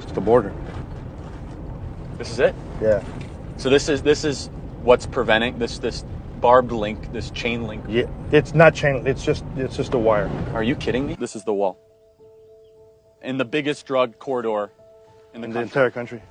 It's the border. This is it? Yeah. So this is what's preventing this barbed link, this chain link. Yeah. It's not chain. It's just a wire. Are you kidding me? This is the wall. In the biggest drug corridor in the entire country.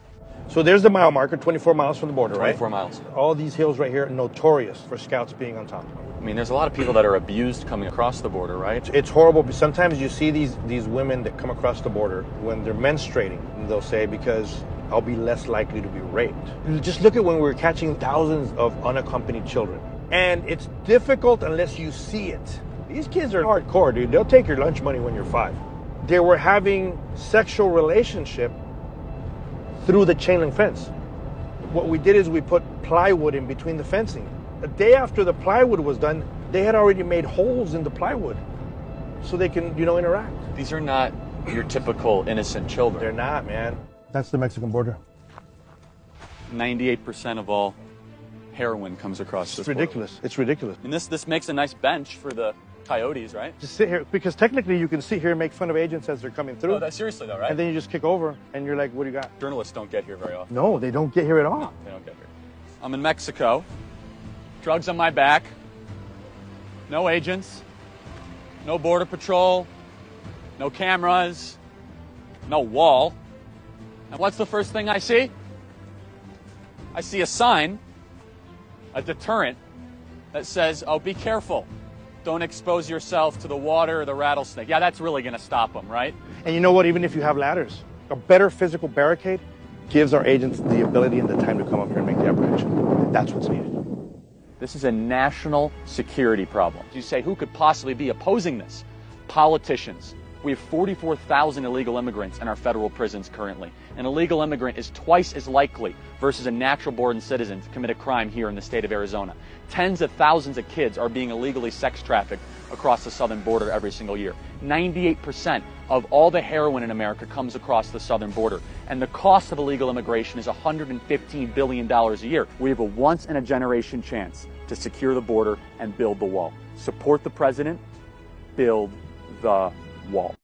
So there's the mile marker, 24 miles from the border, 24 right? miles. All these hills right here are notorious for scouts being on top. I mean, there's a lot of people that are abused coming across the border, right? It's horrible. But sometimes you see these women that come across the border when they're menstruating, and they'll say, because I'll be less likely to be raped. Just look at when we're catching thousands of unaccompanied children. And it's difficult unless you see it. These kids are hardcore, dude. They'll take your lunch money when you're 5. They were having sexual relationship through the chain link fence. What we did is we put plywood in between the fencing. A day after the plywood was done, they had already made holes in the plywood so they can, interact. These are not your typical innocent children. They're not, man. That's the Mexican border. 98% of all heroin comes across this border. Ridiculous. It's ridiculous. And this makes a nice bench for the coyotes, right? Just sit here, because technically you can sit here and make fun of agents as they're coming through. Oh, that's seriously though, right? And then you just kick over and you're like, what do you got? Journalists don't get here very often. No, they don't get here at all. No, they don't get here. I'm in Mexico. Drugs on my back. No agents. No border patrol. No cameras. No wall. And what's the first thing I see? I see a sign, a deterrent, that says, oh, be careful. Don't expose yourself to the water or the rattlesnake. Yeah, that's really going to stop them, right? And you know what? Even if you have ladders, a better physical barricade gives our agents the ability and the time to come up here and make the apprehension. That's what's needed. This is a national security problem. You say, who could possibly be opposing this? Politicians. We have 44,000 illegal immigrants in our federal prisons currently. An illegal immigrant is twice as likely versus a natural-born citizen to commit a crime here in the state of Arizona. Tens of thousands of kids are being illegally sex trafficked across the southern border every single year. 98% of all the heroin in America comes across the southern border. And the cost of illegal immigration is $115 billion a year. We have a once-in-a-generation chance to secure the border and build the wall. Support the president, build the wall.